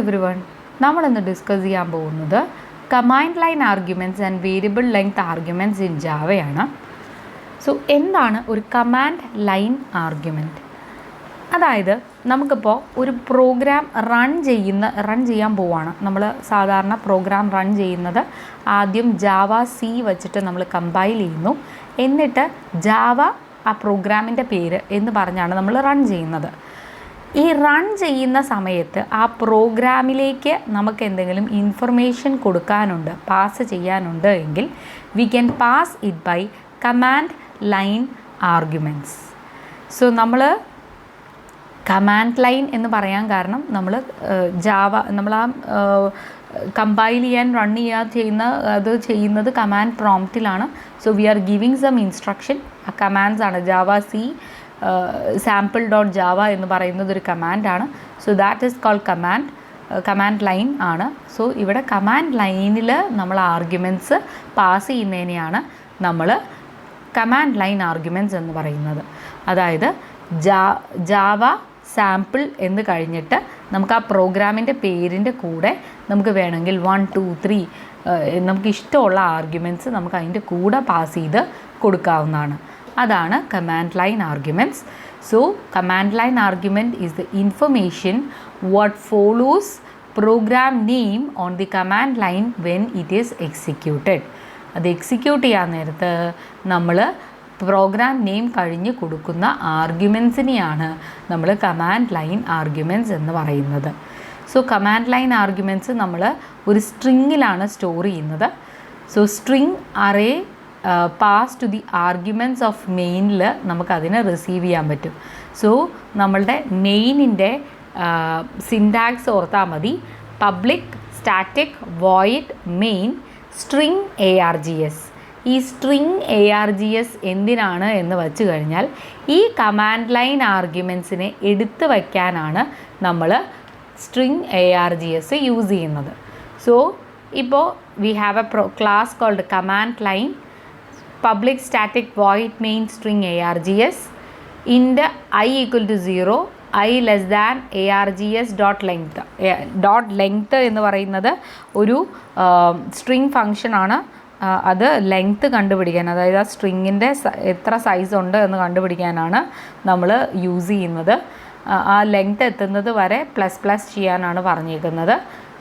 everyone. നമ്മൾ ഇന്ന് discuss ചെയ്യാൻ പോകുന്നത് command line arguments and variable length arguments in ജാവയാണ്. സോ എന്താണ് ഒരു കമാൻഡ് ലൈൻ ആർഗ്യുമെൻറ്റ്? അതായത് നമുക്കിപ്പോൾ ഒരു പ്രോഗ്രാം റൺ ചെയ്യാൻ പോവുകയാണ്. നമ്മൾ സാധാരണ പ്രോഗ്രാം റൺ ചെയ്യുന്നത് ആദ്യം ജാവ സി വെച്ചിട്ട് നമ്മൾ കമ്പൈൽ ചെയ്യുന്നു. എന്നിട്ട് ജാവ ആ പ്രോഗ്രാമിൻ്റെ പേര് എന്ന് പറഞ്ഞാണ് നമ്മൾ റൺ ചെയ്യുന്നത്. ഈ റൺ ചെയ്യുന്ന സമയത്ത് ആ പ്രോഗ്രാമിലേക്ക് നമുക്ക് എന്തെങ്കിലും ഇൻഫർമേഷൻ കൊടുക്കാനുണ്ട്, പാസ് ചെയ്യാനുണ്ട് എങ്കിൽ we can pass it by command line arguments. So നമ്മൾ കമാൻഡ് ലൈൻ എന്ന് പറയാൻ കാരണം നമ്മൾ കമ്പൈൽ ചെയ്യാൻ ചെയ്യുന്നത് കമാൻഡ് പ്രോംപ്റ്റിലാണ്. So we are giving some instruction. ആ കമാൻഡ്സ് ആണ് ജാവ സി sample.java എന്ന് പറയുന്നത് ഒരു കമാൻഡാണ്. So that is called command line ആണ്. സോ ഇവിടെ കമാൻഡ് ലൈനിൽ നമ്മൾ ആർഗ്യുമെൻറ്റ്സ് പാസ് ചെയ്യുന്നതിനെയാണ് നമ്മൾ കമാൻഡ് ലൈൻ ആർഗ്യുമെൻറ്റ്സ് എന്ന് പറയുന്നത്. അതായത് ജാവ സാമ്പിൾ എന്ന് കഴിഞ്ഞിട്ട് നമുക്ക് ആ പ്രോഗ്രാമിൻ്റെ പേരിൻ്റെ കൂടെ നമുക്ക് വേണമെങ്കിൽ 1 2 3 നമുക്ക് ഇഷ്ടമുള്ള ആർഗ്യുമെൻറ്റ്സ് നമുക്ക് അതിൻ്റെ കൂടെ പാസ് ചെയ്ത് കൊടുക്കാവുന്നതാണ്. അതാണ് command line arguments. So command line argument is the information what follows program name on the command line when it is executed. അത് എക്സിക്യൂട്ട് ചെയ്യാൻ നേരത്ത് നമ്മൾ പ്രോഗ്രാം നെയിം കഴിഞ്ഞ് കൊടുക്കുന്ന ആർഗ്യുമെൻറ്റ്സിനെയാണ് നമ്മൾ കമാൻഡ് ലൈൻ ആർഗ്യുമെൻറ്റ്സ് എന്ന് പറയുന്നത്. സോ കമാൻഡ് ലൈൻ ആർഗ്യുമെൻറ്റ്സ് നമ്മൾ ഒരു സ്ട്രിങ്ങിലാണ് സ്റ്റോർ ചെയ്യുന്നത്. So string array pass to the arguments of മെയിനിൽ നമുക്കതിനെ റിസീവ് ചെയ്യാൻ പറ്റും. സോ നമ്മളുടെ മെയിനിൻ്റെ സിൻടാക്സ് ഓർത്താൽ മതി. Public static void main string ARGS. ഈ സ്ട്രിങ് ARGS എന്തിനാണ് എന്ന് വച്ചു കഴിഞ്ഞാൽ ഈ കമാൻഡ് ലൈൻ ആർഗ്യുമെൻറ്റ്സിനെ എടുത്തു വയ്ക്കാനാണ് നമ്മൾ സ്ട്രിങ് ARGS യൂസ് ചെയ്യുന്നത്. സോ ഇപ്പോൾ we have a class called command line public static void main string ARGS int I equal to 0 I less than ARGS dot length എന്ന് പറയുന്നത് ഒരു സ്ട്രിങ് ഫങ്ഷനാണ്. അത് ലെങ്ത്ത് കണ്ടുപിടിക്കാൻ, അതായത് ആ സ്ട്രിങ്ങിൻ്റെ എത്ര സൈസ് ഉണ്ട് എന്ന് കണ്ടുപിടിക്കാനാണ് നമ്മൾ യൂസ് ചെയ്യുന്നത്. ആ ലെങ്ത്ത് എത്തുന്നത് വരെ പ്ലസ് ചെയ്യാനാണ് പറഞ്ഞേക്കുന്നത്.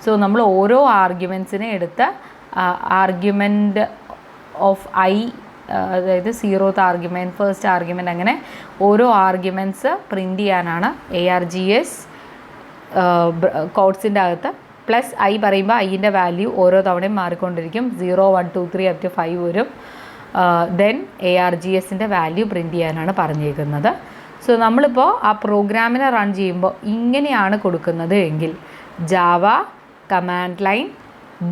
സോ നമ്മൾ ഓരോ ആർഗ്യുമെൻറ്റ്സിനെ എടുത്ത് ആർഗ്യുമെൻറ്റ് ഓഫ് ഐ, അതായത് 0th ആർഗ്യുമെൻറ്റ്, ഫസ്റ്റ് ആർഗ്യുമെൻറ്റ്, അങ്ങനെ ഓരോ ആർഗ്യുമെൻറ്റ്സ് പ്രിൻ്റ് ചെയ്യാനാണ് ARGS കോഡ്സിൻ്റെ അകത്ത്. പ്ലസ് ഐ പറയുമ്പോൾ ഐൻ്റെ വാല്യൂ ഓരോ തവണയും മാറിക്കൊണ്ടിരിക്കും. 0 1 2 3 up to 5 വരും. ദെൻ ARGSൻ്റെ വാല്യൂ പ്രിൻ്റ് ചെയ്യാനാണ് പറഞ്ഞേക്കുന്നത്. സോ നമ്മളിപ്പോൾ ആ പ്രോഗ്രാമിനെ റൺ ചെയ്യുമ്പോൾ ഇങ്ങനെയാണ് കൊടുക്കുന്നത് എങ്കിൽ Java command line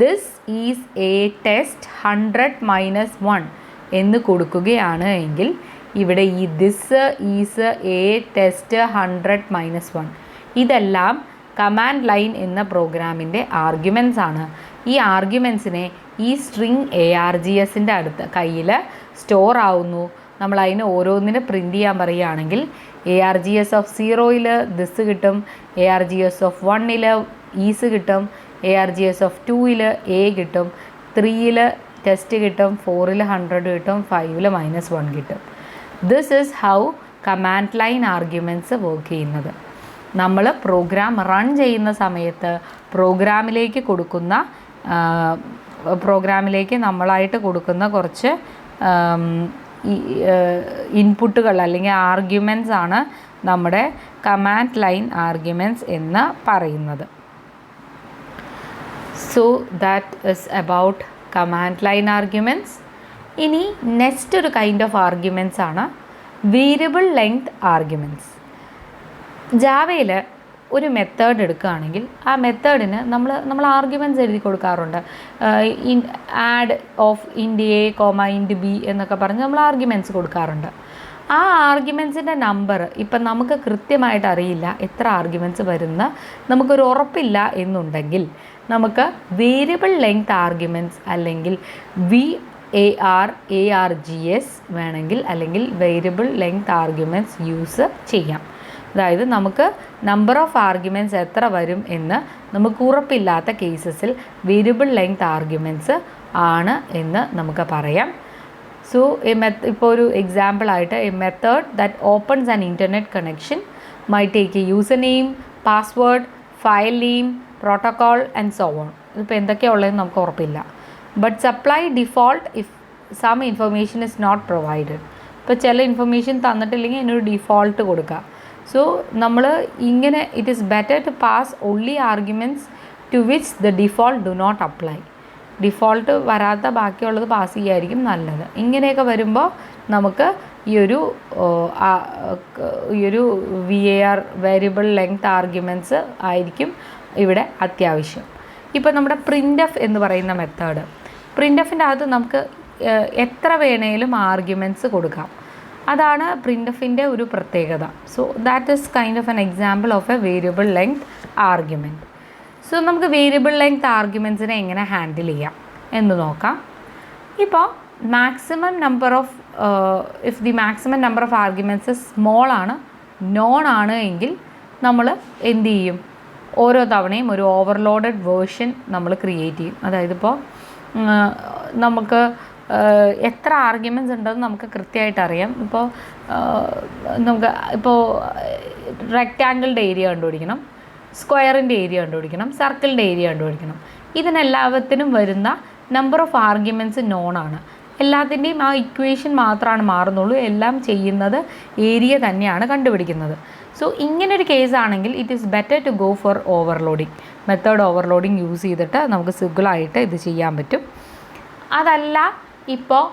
this is A test 100-1 എന്ന് കൊടുക്കുകയാണ് എങ്കിൽ ഇവിടെ ഈ ദിസ് ഈസ് എ ടെസ്റ്റ് 100-1 ഇതെല്ലാം കമാൻഡ് ലൈൻ എന്ന പ്രോഗ്രാമിൻ്റെ ആർഗ്യുമെൻറ്റ്സ് ആണ്. ഈ ആർഗ്യുമെൻറ്റ്സിനെ ഈ സ്ട്രിങ് ARGSൻ്റെ അടുത്ത് കയ്യിൽ സ്റ്റോർ ആവുന്നു. നമ്മൾ അതിന് ഓരോന്നിനെ പ്രിൻ്റ് ചെയ്യാൻ പറയുകയാണെങ്കിൽ ARGS ഓഫ് 0ൽ ദിസ് കിട്ടും, ARGS ഓഫ് 1ൽ ഈസ് കിട്ടും, ARGS ഓഫ് 2ൽ എ കിട്ടും, 3ൽ ടെസ്റ്റ് കിട്ടും, 4ൽ 100 കിട്ടും, 5ൽ -1 കിട്ടും. This is how command line arguments work ചെയ്യുന്നത്. നമ്മൾ പ്രോഗ്രാം റൺ ചെയ്യുന്ന സമയത്ത് പ്രോഗ്രാമിലേക്ക് നമ്മളായിട്ട് കൊടുക്കുന്ന കുറച്ച് ഇൻപുട്ടുകൾ അല്ലെങ്കിൽ ആർഗ്യുമെൻറ്റ്സ് ആണ് നമ്മുടെ കമാൻഡ് ലൈൻ ആർഗ്യുമെൻറ്റ്സ് എന്ന് പറയുന്നത്. So that is about command line arguments. ഇനി നെക്സ്റ്റ് ഒരു കൈൻഡ് ഓഫ് ആർഗ്യുമെൻറ്റ്സ് ആണ് വേരിയബിൾ ലെങ്ത് ആർഗ്യുമെൻറ്റ്സ്. ജാവയിൽ ഒരു മെത്തേഡ് എടുക്കുകയാണെങ്കിൽ ആ മെത്തേഡിന് നമ്മൾ ആർഗ്യുമെൻറ്റ്സ് എഴുതി കൊടുക്കാറുണ്ട്. ആഡ് ഓഫ് ഇൻറ്റ് എ ഇൻറ്റ് ബി എന്നൊക്കെ പറഞ്ഞ് നമ്മൾ ആർഗ്യുമെൻറ്റ്സ് കൊടുക്കാറുണ്ട്. ആ ആർഗ്യുമെൻറ്റ്സിൻ്റെ നമ്പർ ഇപ്പം നമുക്ക് കൃത്യമായിട്ട് അറിയില്ല എത്ര ആർഗ്യുമെൻറ്റ്സ് വരുന്ന നമുക്കൊരു ഉറപ്പില്ല എന്നുണ്ടെങ്കിൽ നമുക്ക് വേരിയബിൾ ലെങ്ത് ആർഗ്യുമെൻറ്റ്സ് അല്ലെങ്കിൽ ARGS വേണമെങ്കിൽ അല്ലെങ്കിൽ വേരിയബിൾ ലെങ്ത് ആർഗ്യുമെൻറ്റ്സ് യൂസ് ചെയ്യാം. അതായത് നമുക്ക് നമ്പർ ഓഫ് ആർഗ്യുമെൻറ്റ്സ് എത്ര വരും എന്ന് നമുക്ക് ഉറപ്പില്ലാത്ത കേസസിൽ വേരിയബിൾ ലെങ്ത് ആർഗ്യുമെൻറ്റ്സ് ആണ് എന്ന് നമുക്ക് പറയാം. സോ ഇപ്പോൾ ഒരു എക്സാമ്പിളായിട്ട് a method that opens an internet connection my take a user name, password, file name, protocol and so on. ഇതിപ്പോൾ എന്തൊക്കെയാണ് ഉള്ളതെന്ന് നമുക്ക് ഉറപ്പില്ല. But supply default if some information is not provided. ഇപ്പോൾ ചില ഇൻഫർമേഷൻ തന്നിട്ടില്ലെങ്കിൽ അതിനൊരു ഡിഫോൾട്ട് കൊടുക്കുക. സോ നമ്മൾ ഇങ്ങനെ it is better to pass only arguments to which the default do not apply. Default വരാത്ത ബാക്കിയുള്ളത് പാസ് ചെയ്യായിരിക്കും നല്ലത്. ഇങ്ങനെയൊക്കെ വരുമ്പോൾ നമുക്ക് ഈ ഒരു VAR വേരിയബിൾ ലെങ്ത് ആർഗ്യുമെൻറ്റ്സ് ആയിരിക്കും ഇവിടെ അത്യാവശ്യം. ഇപ്പോൾ നമ്മുടെ പ്രിൻ്റ് എന്ന് പറയുന്ന മെത്തേഡ്, പ്രിൻ്റ് അകത്ത് നമുക്ക് എത്ര വേണേലും ആർഗ്യുമെൻറ്റ്സ് കൊടുക്കാം. അതാണ് പ്രിൻ്റ് ഒരു പ്രത്യേകത. So that is kind of an example of A variable length argument. So നമുക്ക് വേരിയബിൾ ലെങ്ത് ആർഗ്യുമെൻറ്റ്സിനെ എങ്ങനെ ഹാൻഡിൽ ചെയ്യാം എന്ന് നോക്കാം. ഇപ്പോൾ maximum number of if the maximum number of arguments small ആണ്, നോൺ ആണ് എങ്കിൽ നമ്മൾ എന്ത് ചെയ്യും? ഓരോ തവണയും ഒരു ഓവർലോഡഡ് വേർഷൻ നമ്മൾ ക്രിയേറ്റ് ചെയ്യും. അതായത് ഇപ്പോൾ നമുക്ക് എത്ര ആർഗ്യുമെൻറ്റ്സ് ഉണ്ടെന്ന് നമുക്ക് കൃത്യമായിട്ട് അറിയാം. ഇപ്പോൾ റെക്റ്റാങ്കിളിൻ്റെ ഏരിയ കണ്ടുപിടിക്കണം, സ്ക്വയറിൻ്റെ ഏരിയ കണ്ടുപിടിക്കണം, സർക്കിളിൻ്റെ ഏരിയ കണ്ടുപിടിക്കണം. ഇതിനെല്ലാത്തിനും വരുന്ന നമ്പർ ഓഫ് ആർഗ്യുമെൻറ്റ്സ് നോൺ ആണ്. എല്ലാത്തിൻ്റെയും ആ ഇക്വേഷൻ മാത്രമാണ് മാറുന്നുള്ളൂ. എല്ലാം ചെയ്യുന്നത് ഏരിയ തന്നെയാണ് കണ്ടുപിടിക്കുന്നത്. സോ ഇങ്ങനൊരു കേസാണെങ്കിൽ it is better to go for overloading. Method overloading use ചെയ്തിട്ട് നമുക്ക് സിമ്പിളായിട്ട് ഇത് ചെയ്യാൻ പറ്റും. അതല്ല, ഇപ്പോൾ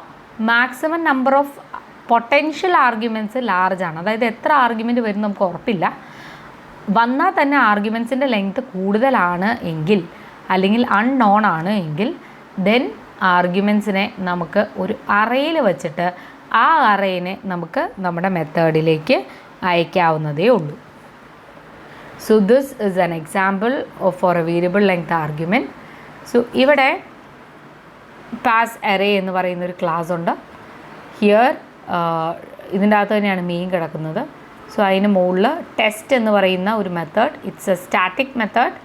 maximum number of potential arguments ലാർജാണ്. അതായത് എത്ര ആർഗ്യുമെൻറ്റ് വരും നമുക്ക് ഉറപ്പില്ല. വന്നാൽ തന്നെ ആർഗ്യുമെൻറ്റ്സിൻ്റെ ലെങ്ത് കൂടുതലാണ് എങ്കിൽ, അല്ലെങ്കിൽ അൺനോൺ ആണ് എങ്കിൽ, ദെൻ ആർഗ്യുമെൻറ്റ്സിനെ നമുക്ക് ഒരു അറയിൽ വച്ചിട്ട് ആ അറേനെ നമുക്ക് നമ്മുടെ മെത്തേഡിലേക്ക് അയക്കാവുന്നതേ ഉള്ളൂ. So this is an example for a variable length argument. So ഇവിടെ പാസ് അറേ എന്ന് പറയുന്നൊരു ക്ലാസ് ഉണ്ട്. ഹിയർ ഇതിൻ്റെ അകത്ത് തന്നെയാണ് മെയിൻ കിടക്കുന്നത്. സോ അതിന് മുകളിൽ ടെസ്റ്റ് എന്ന് പറയുന്ന ഒരു method, it's A static method.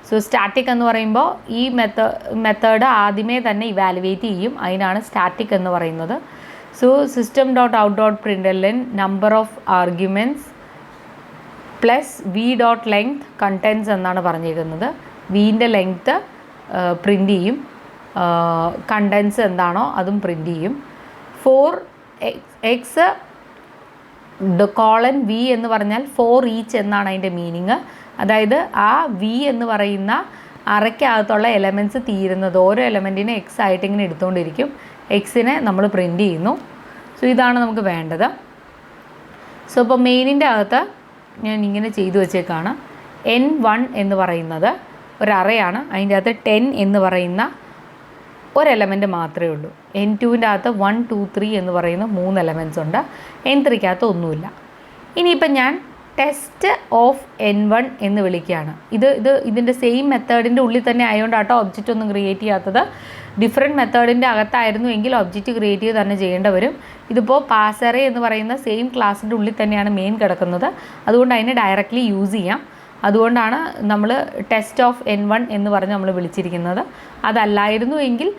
So static എന്ന് പറയുമ്പോൾ ഈ മെത്തേഡ് ആദ്യമേ തന്നെ ഇവാലുവേറ്റ് ചെയ്യും. അതിനാണ് സ്റ്റാറ്റിക് എന്ന് പറയുന്നത്. So system.out.println number of arguments plus v.length contents എന്നാണ് പറഞ്ഞിരിക്കുന്നത്. വിൻ്റെ ലെങ്ത്ത് പ്രിൻ്റ് ചെയ്യും, കണ്ടൻസ് എന്താണോ അതും പ്രിൻ്റ് ചെയ്യും. 4x കോളൻ v എന്ന് പറഞ്ഞാൽ 4 ഈച്ച് എന്നാണ് അതിൻ്റെ മീനിങ്. അതായത് ആ v എന്ന് പറയുന്ന അറയ്ക്കകത്തുള്ള എലമെൻറ്റ്സ് തീരുന്നത് ഓരോ എലമെൻറ്റിനെ x ആയിട്ട് ഇങ്ങനെ എടുത്തുകൊണ്ടിരിക്കും. എക്സിനെ നമ്മൾ പ്രിൻ്റ് ചെയ്യുന്നു. സോ ഇതാണ് നമുക്ക് വേണ്ടത്. സോ ഇപ്പോൾ മെയിനിൻ്റെ അകത്ത് ഞാൻ ഇങ്ങനെ ചെയ്തു വെച്ചേക്കാണ്. N1 എന്ന് പറയുന്നത് ഒരു അറയാണ്. അതിൻ്റെ അകത്ത് 10 എന്ന് പറയുന്ന ഒരു എലമെൻറ്റ് മാത്രമേ ഉള്ളൂ. N2ൻ്റെ അകത്ത് 1, 2, 3 എന്ന് പറയുന്ന 3 എലമെൻറ്റ്സ് ഉണ്ട്. N3ക്കകത്ത് ഒന്നുമില്ല. ഇനിയിപ്പം ഞാൻ ടെസ്റ്റ് ഓഫ് N1 എന്ന് വിളിക്കുകയാണ്. ഇതിൻ്റെ സെയിം മെത്തേഡിൻ്റെ ഉള്ളിൽ തന്നെ ആയതുകൊണ്ടാട്ടോ ഒബ്ജക്റ്റ് ഒന്നും ക്രിയേറ്റ് ചെയ്യാത്തത്. ഡിഫറെൻറ്റ് മെത്തേഡിൻ്റെ അകത്തായിരുന്നു എങ്കിൽ ഒബ്ജക്റ്റ് ക്രിയേറ്റ് ചെയ്ത് തന്നെ ചെയ്യേണ്ടി വരും. ഇതിപ്പോൾ പാസറേ എന്ന് പറയുന്ന സെയിം ക്ലാസ്സിൻ്റെ ഉള്ളിൽ തന്നെയാണ് മെയിൻ കിടക്കുന്നത്. അതുകൊണ്ട് അതിനെ ഡയറക്റ്റ്ലി യൂസ് ചെയ്യാം. അതുകൊണ്ടാണ് നമ്മൾ ടെസ്റ്റ് ഓഫ് N1 എന്ന് പറഞ്ഞ് നമ്മൾ വിളിച്ചിരിക്കുന്നത്. അതല്ലായിരുന്നു എങ്കിൽ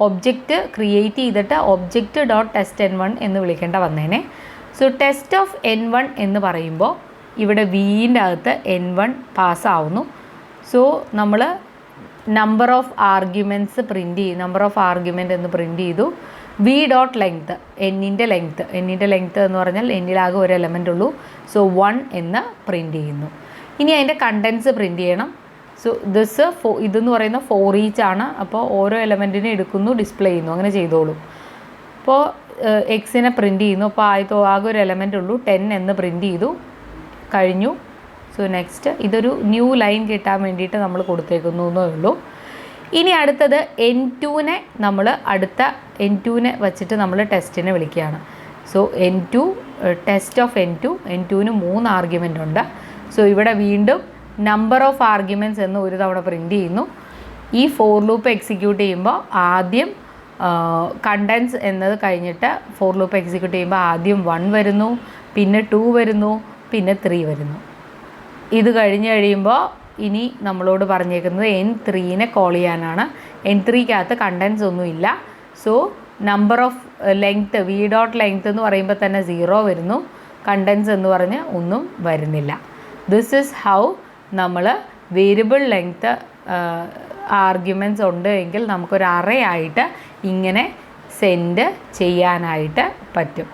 ഒബ്ജക്റ്റ് ക്രിയേറ്റ് ചെയ്തിട്ട് object.test_n1 എന്ന് വിളിക്കേണ്ട വന്നേനെ. സോ ടെസ്റ്റ് ഓഫ് N1 എന്ന് പറയുമ്പോൾ ഇവിടെ വിൻ്റെ അകത്ത് N1 പാസ്സാവുന്നു. സോ നമ്മൾ നമ്പർ ഓഫ് ആർഗ്യുമെൻറ്റ്സ് പ്രിൻ്റ് ചെയ്യും. നമ്പർ ഓഫ് ആർഗ്യുമെൻ്റ് എന്ന് പ്രിൻ്റ് ചെയ്തു. v.length എന്നിൻ്റെ ലെങ്ത്ത് എന്ന് പറഞ്ഞാൽ എന്നിലാകെ ഒരു എലമെൻ്റ് ഉള്ളൂ. സോ 1 എന്ന് പ്രിൻ്റ് ചെയ്യുന്നു. ഇനി അതിൻ്റെ കണ്ടൻസ് പ്രിൻ്റ് ചെയ്യണം. സോ ഇതെന്ന് പറയുന്ന 4 ഈച്ച് ആണ്. അപ്പോൾ ഓരോ എലമെൻറ്റിനെ എടുക്കുന്നു, ഡിസ്പ്ലേ ചെയ്യുന്നു, അങ്ങനെ ചെയ്തോളൂ. അപ്പോൾ എക്സിനെ പ്രിൻ്റ് ചെയ്യുന്നു. അപ്പോൾ ആകെ ഒരു എലമെൻ്റ് ഉള്ളൂ, 10 എന്ന് പ്രിൻ്റ് ചെയ്തു, കഴിഞ്ഞു. സോ നെക്സ്റ്റ് ഇതൊരു ന്യൂ ലൈൻ കിട്ടാൻ വേണ്ടിയിട്ട് നമ്മൾ കൊടുത്തേക്കുന്നു എന്നേ ഉള്ളൂ. ഇനി അടുത്തത് N2നെ N2നെ വച്ചിട്ട് നമ്മൾ ടെസ്റ്റിനെ വിളിക്കുകയാണ്. സോ N2 ടെസ്റ്റ് ഓഫ് N2ന് 3 ആർഗ്യുമെൻ്റ് ഉണ്ട്. സോ ഇവിടെ വീണ്ടും നമ്പർ ഓഫ് ആർഗ്യുമെൻറ്റ്സ് എന്ന് ഒരു തവണ പ്രിൻ്റ് ചെയ്യുന്നു. ഈ ഫോർ ലൂപ്പ് എക്സിക്യൂട്ട് ചെയ്യുമ്പോൾ ആദ്യം കണ്ടൻസ് എന്നത് കഴിഞ്ഞിട്ട് ഫോർ ലൂപ്പ് എക്സിക്യൂട്ട് ചെയ്യുമ്പോൾ ആദ്യം 1 വരുന്നു, പിന്നെ 2 വരുന്നു, പിന്നെ 3 വരുന്നു. ഇത് കഴിഞ്ഞ് കഴിയുമ്പോൾ ഇനി നമ്മളോട് പറഞ്ഞേക്കുന്നത് N3നെ കോൾ ചെയ്യാനാണ്. N3ക്കകത്ത് കണ്ടൻസ് ഒന്നുമില്ല. So number of length v dot length എന്ന് പറയുമ്പോൾ തന്നെ 0 വരുന്നു. കണ്ടൻസ് എന്ന് പറഞ്ഞ് ഒന്നും വരുന്നില്ല. ദിസ് ഈസ് ഹൗ നമ്മൾ വേരിയബിൾ ലെങ്ത്ത് ആർഗ്യുമെൻറ്റ്സ് ഉണ്ട് എങ്കിൽ നമുക്കൊരു അറേ ആയിട്ട് ഇങ്ങനെ സെൻഡ് ചെയ്യാനായിട്ട് പറ്റും.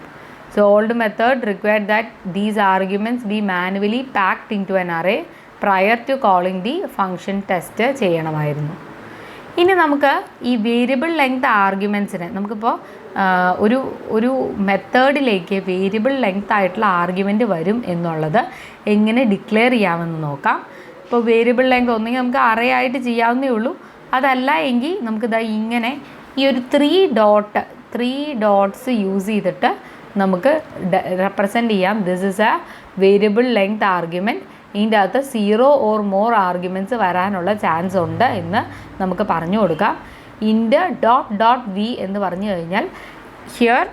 So old method required that these arguments be manually packed into an array prior to calling the function test ചെയ്യണമായിരുന്നു. ഇനി നമുക്ക് ഈ വേരിയബിൾ ലെങ്ത് ആർഗ്യുമെൻറ്റ്സിനെ നമുക്കിപ്പോൾ ഒരു മെത്തേഡിലേക്ക് വേരിയബിൾ ലെങ്ത് ആയിട്ടുള്ള ആർഗ്യുമെൻറ്റ് വരും എന്നുള്ളത് എങ്ങനെ ഡിക്ലെയർ ചെയ്യാമെന്ന് നോക്കാം. ഇപ്പോൾ വേരിയബിൾ ലെങ്ത് ഒന്നെങ്കിൽ നമുക്ക് അറേ ആയിട്ട് ചെയ്യാവുന്നേ ഉള്ളൂ. അതല്ല എങ്കിൽ നമുക്കിതാ ഇങ്ങനെ ഈ ഒരു 3 ഡോട്ട്സ് യൂസ് ചെയ്തിട്ട് നമുക്ക് റെപ്രസെൻറ്റ് ചെയ്യാം. This is A variable length argument. ഇതിൻ്റെ അകത്ത് 0 ഓർ മോർ ആർഗ്യുമെൻറ്റ്സ് വരാനുള്ള ചാൻസ് ഉണ്ട് എന്ന് നമുക്ക് പറഞ്ഞു കൊടുക്കാം. ഇൻഡ് ഡോട്ട് വി എന്ന് പറഞ്ഞു കഴിഞ്ഞാൽ here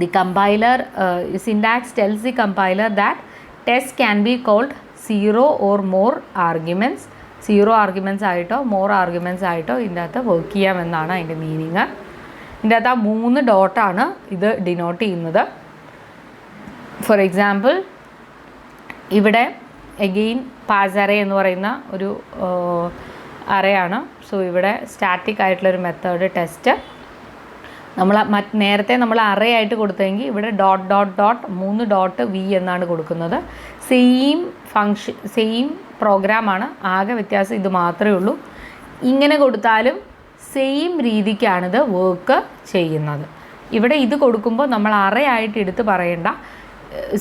the compiler syntax tells the compiler that test can be called 0 or more arguments. 0 arguments ആയിട്ടോ മോർ ആർഗ്യുമെൻറ്റ്സ് ആയിട്ടോ ഇതിൻ്റെ അകത്ത് വർക്ക് ചെയ്യാമെന്നാണ് അതിൻ്റെ മീനിങ്. ഇതിൻ്റെ അകത്ത് ആ 3 ഡോട്ടാണ് ഇത് ഡിനോട്ട് ചെയ്യുന്നത്. ഫോർ എക്സാമ്പിൾ ഇവിടെ എഗെയിൻ പാസ് അറേ എന്ന് പറയുന്ന ഒരു അറേയാണ്. സോ ഇവിടെ സ്റ്റാറ്റിക് ആയിട്ടുള്ളൊരു മെത്തേഡ് ടെസ്റ്റ് നമ്മൾ നേരത്തെ നമ്മൾ അറേ ആയിട്ട് കൊടുത്തെങ്കിൽ ഇവിടെ ഡോട്ട് 3 ഡോട്ട് വി എന്നാണ് കൊടുക്കുന്നത്. സെയിം പ്രോഗ്രാമാണ്, ആകെ വ്യത്യാസം ഇത് മാത്രമേ ഉള്ളൂ. ഇങ്ങനെ കൊടുത്താലും സെയിം രീതിക്കാണിത് വർക്ക് ചെയ്യുന്നത്. ഇവിടെ ഇത് കൊടുക്കുമ്പോൾ നമ്മൾ അറേ ആയിട്ട് എടുത്ത് പറയേണ്ട.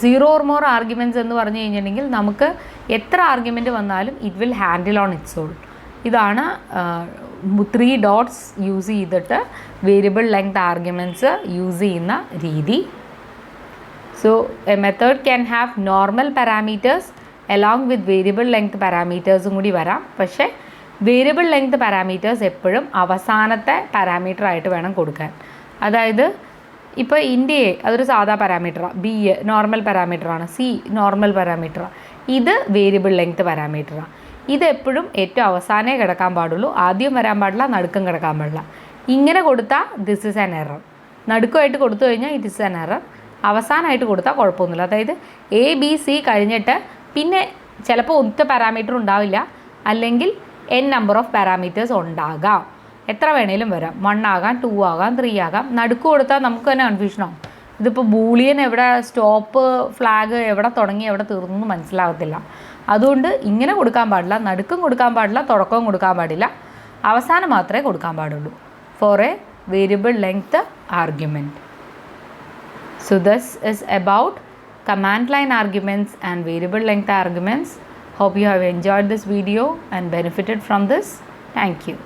0 ഓർ മോർ ആർഗ്യുമെൻറ്റ്സ് എന്ന് പറഞ്ഞു കഴിഞ്ഞിട്ടുണ്ടെങ്കിൽ നമുക്ക് എത്ര ആർഗ്യുമെൻറ്റ് വന്നാലും it will handle on its own. ഇതാണ് 3 ഡോട്ട്സ് യൂസ് ചെയ്തിട്ട് വേരിയബിൾ ലെങ്ത് ആർഗ്യുമെൻറ്റ്സ് യൂസ് ചെയ്യുന്ന രീതി. So a method can have normal parameters along with variable length പാരാമീറ്റേഴ്സും കൂടി വരാം. പക്ഷേ വേരിയബിൾ ലെങ്ത് പാരാമീറ്റേഴ്സ് എപ്പോഴും അവസാനത്തെ പാരാമീറ്റർ ആയിട്ട് വേണം കൊടുക്കാൻ. അതായത് ഇപ്പോൾ ഇൻഡ് എ അതൊരു സാധാ പാരാമീറ്ററാണ്, ബി എ നോർമൽ പാരാമീറ്ററാണ്, സി നോർമൽ പാരാമീറ്ററാണ്, ഇത് വേരിയബിൾ ലെങ്ത് പാരാമീറ്ററാണ്. ഇതെപ്പോഴും ഏറ്റവും അവസാനമേ കിടക്കാൻ പാടുള്ളൂ, ആദ്യം വരാൻ പാടില്ല, നടുക്കം കിടക്കാൻ പാടില്ല. ഇങ്ങനെ കൊടുത്താൽ ദിസ് ഇസ് ആൻ എറർ. നടുക്കമായിട്ട് കൊടുത്തു കഴിഞ്ഞാൽ ഇറ്റ് ഇസ് ആൻ എറർ. അവസാനമായിട്ട് കൊടുത്താൽ കുഴപ്പമൊന്നുമില്ല. അതായത് ABC കഴിഞ്ഞിട്ട് പിന്നെ ചിലപ്പോൾ ഒറ്റ പാരാമീറ്റർ ഉണ്ടാവില്ല, അല്ലെങ്കിൽ n നമ്പർ ഓഫ് പാരാമീറ്റേഴ്സ് ഉണ്ടാകാം. എത്ര വേണേലും വരാം, 1 ആകാം, 2 ആകാം, 3 ആകാം. നടുക്ക് കൊടുത്താൽ നമുക്ക് തന്നെ കൺഫ്യൂഷനാവും. ഇതിപ്പോൾ ബൂളിയൻ എവിടെ സ്റ്റോപ്പ് ഫ്ലാഗ് എവിടെ തുടങ്ങി എവിടെ തീർന്നു മനസ്സിലാകത്തില്ല. അതുകൊണ്ട് ഇങ്ങനെ കൊടുക്കാൻ പാടില്ല, നടുക്കും കൊടുക്കാൻ പാടില്ല, തുടക്കവും കൊടുക്കാൻ പാടില്ല, അവസാനം മാത്രമേ കൊടുക്കാൻ പാടുള്ളൂ for a variable length argument. So this is about command line arguments and variable length arguments. Hope you have enjoyed this video and benefited from this. Thank you.